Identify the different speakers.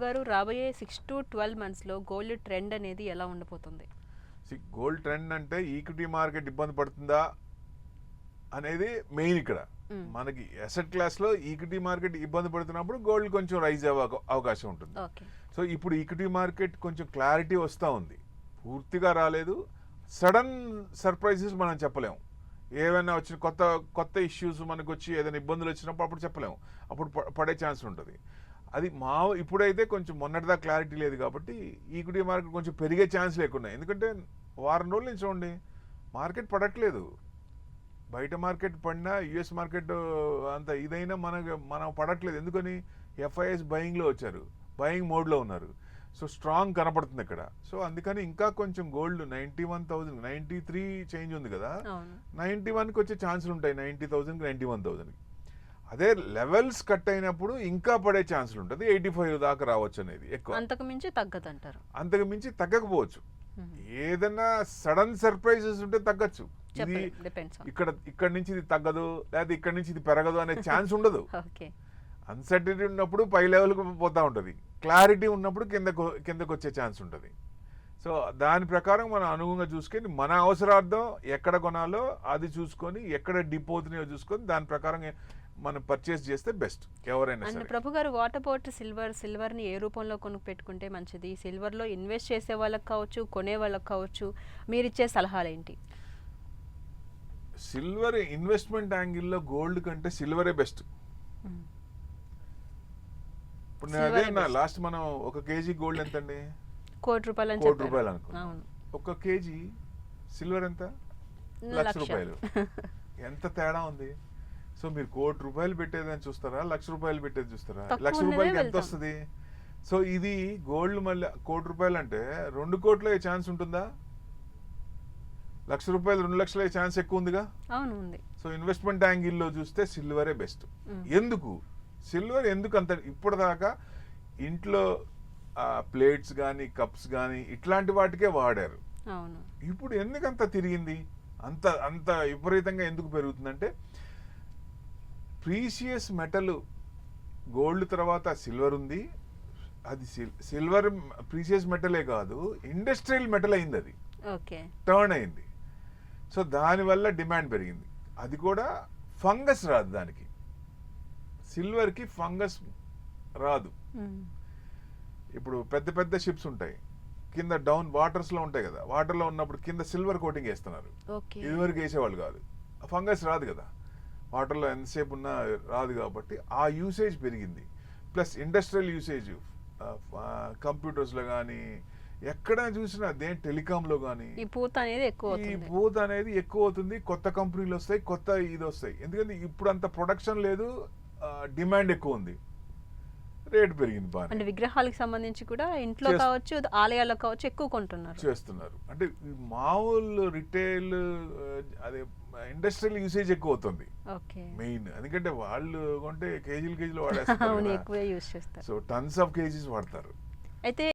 Speaker 1: గారు రాబోయే 6 to 12 మంత్స్లో గోల్డ్ ట్రెండ్ అనేది ఎలా ఉండబోతుంది?
Speaker 2: గోల్డ్ ట్రెండ్ అంటే ఈక్విటీ మార్కెట్ ఇబ్బంది పడుతుందా అనేది మెయిన్ ఇక్కడ. మనకి అసెట్ క్లాస్లో ఈక్విటీ మార్కెట్ ఇబ్బంది పడుతున్నప్పుడు గోల్డ్ కొంచెం రైజ్ అవ్వే అవకాశం ఉంటుంది. సో ఇప్పుడు ఈక్విటీ మార్కెట్ కొంచెం క్లారిటీ వస్తూ ఉంది, పూర్తిగా రాలేదు. సడన్ సర్ప్రైజెస్ మనం చెప్పలేము. ఏమైనా వచ్చిన కొత్త కొత్త ఇష్యూస్ మనకు వచ్చి ఏదైనా ఇబ్బందులు వచ్చినప్పుడు అప్పుడు చెప్పలేము, అప్పుడు పడే ఛాన్స్ ఉంటుంది. అది ఇప్పుడైతే కొంచెం మొన్నటిదా క్లారిటీ లేదు కాబట్టి ఈక్విటీ మార్కెట్ కొంచెం పెరిగే ఛాన్స్ లేకున్నాయి. ఎందుకంటే వారం రోజుల నుంచి చూడండి మార్కెట్ పడట్లేదు. బయట మార్కెట్ పడినా యుఎస్ మార్కెట్ అంత ఇదైనా మనం పడట్లేదు. ఎందుకని ఎఫ్ఐఎస్ బయింగ్లో వచ్చారు, బయింగ్ మోడ్లో ఉన్నారు. సో స్ట్రాంగ్ కనపడుతుంది ఇక్కడ. సో అందుకని ఇంకా కొంచెం గోల్డ్ 91,000 93 చేంజ్ ఉంది కదా, 91కి వచ్చే ఛాన్సులు ఉంటాయి. 90,000కి 91,000కి అదే లెవెల్స్ కట్ అయినప్పుడు ఇంకా పడే ఛాన్సులు ఉంటుంది. 85 దాకా రావచ్చు అనేది ఎక్కువ.
Speaker 1: అంతకు మించి తగ్గదంటారు?
Speaker 2: అంతకు మించి తగ్గకపోవచ్చు. ఏదైనా సడన్ సర్ప్రైజెస్ ఉంటే తగ్గచ్చు. ఇది ఇక్కడ నుంచి ఇది తగ్గదు, లేదా ఇక్కడ నుంచి ఇది పెరగదు అనే ఛాన్స్ ఉండదు. అన్సర్టనిటీ ఉన్నప్పుడు పై లెవెల్కి పోతా ఉంటుంది, క్లారిటీ ఉన్నప్పుడు కిందకు వచ్చే ఛాన్స్ ఉంటుంది. సో దాని ప్రకారం మనం అనుగుణంగా చూసుకొని మన అవసరార్థం ఎక్కడ కొనాలో అది చూసుకొని, ఎక్కడ డిప్ అవుతున్నాయో చూసుకొని దాని ప్రకారం మనం పర్చేస్ చేస్తే బెస్ట్ ఎవరైనా సరే.
Speaker 1: ప్రభు గారు, వాట్ అబౌట్ సిల్వర్ ని ఏ రూపంలో కొనుక్కు పెట్టుకుంటే మంచిది? సిల్వర్ లో ఇన్వెస్ట్ చేసే వాళ్ళకి కావచ్చు, కొనే వాళ్ళకి కావచ్చు, మీరు ఇచ్చే సలహాలు ఏంటి?
Speaker 2: సిల్వర్ ఇన్వెస్ట్మెంట్ యాంగిల్లో గోల్డ్ కంటే సిల్వరే బెస్ట్. ఇప్పుడు అదే లాస్ట్ మనం 1 కేజీ గోల్డ్ ఎంత అండి?
Speaker 1: ₹1,00,00,000
Speaker 2: అనుకున్నాం. 1 కేజీ సిల్వర్ ఎంత? ₹1,00,000. ఎంత తేడా ఉంది. సో మీరు ₹1,00,00,000 పెట్టేదని చూస్తారా, ₹1,00,000 పెట్టేది చూస్తారా? ₹1,00,000 ఎంత వస్తుంది? సో ఇది గోల్డ్ మళ్ళీ ₹1,00,00,000 అంటే 2 కోట్ల ఛాన్స్ ఉంటుందా? ₹1,00,000 2 లక్షల ఛాన్స్ ఎక్కువ ఉందిగా. సో ఇన్వెస్ట్మెంట్ యాంగిల్లో చూస్తే సిల్వరే బెస్ట్. ఎందుకు సిల్వర్ ఎందుకు అంత ఇప్పటిదాకా ఇంట్లో ప్లేట్స్ కానీ కప్స్ కానీ ఇట్లాంటి వాటికే వాడారు. ఇప్పుడు ఎందుకంత తిరిగింది, అంత అంత విపరీతంగా ఎందుకు పెరుగుతుందంటే ప్రీషియస్ మెటల్ గోల్డ్ తర్వాత సిల్వర్ ఉంది. అది సిల్వర్ ప్రీషియస్ మెటలే కాదు, ఇండస్ట్రియల్ మెటల్ అయింది, అది టర్న్ అయింది. సో దానివల్ల డిమాండ్ పెరిగింది. అది కూడా ఫంగస్ రాదు దానికి, సిల్వర్కి ఫంగస్ రాదు. ఇప్పుడు పెద్ద పెద్ద షిప్స్ ఉంటాయి, కింద డౌన్ వాటర్స్లో ఉంటాయి కదా, వాటర్లో ఉన్నప్పుడు కింద సిల్వర్ కోటింగ్ వేస్తున్నారు. ఇదివరకు వేసేవాళ్ళు కాదు, ఫంగస్ రాదు కదా, వాటర్లో ఎంతసేపు ఉన్నా రాదు. కాబట్టి ఆ యూసేజ్ పెరిగింది. ప్లస్ ఇండస్ట్రియల్ యూసేజ్ కంప్యూటర్స్లో కానీ ఎక్కడ చూసినా టెలికాంలో కానీ ఈ పూత అనేది ఎక్కువ అవుతుంది. కొత్త కంపెనీలు వస్తాయి, కొత్త ఇది వస్తాయి. ఎందుకంటే ఇప్పుడు అంత ప్రొడక్షన్ లేదు, డిమాండ్ ఎక్కువ ఉంది, రేట్ పెరిగింది బాగా.
Speaker 1: అంటే విగ్రహాలకు సంబంధించి కూడా ఇంట్లో కావచ్చు, ఆలయాల్లో కావచ్చు ఎక్కువ కొంటున్నారు,
Speaker 2: చేస్తున్నారు. అంటే మామూలు రిటైల్ అదే ఇండస్ట్రియల్ యూసేజ్ ఎక్కువ అవుతుంది మెయిన్. ఎందుకంటే వాళ్ళు కొంటే కేజీలు వాడేస్తారు,
Speaker 1: ఎక్కువ యూజ్ చేస్తారు.
Speaker 2: సో టన్స్ ఆఫ్ కేజీస్ వాడతారు.
Speaker 1: అయితే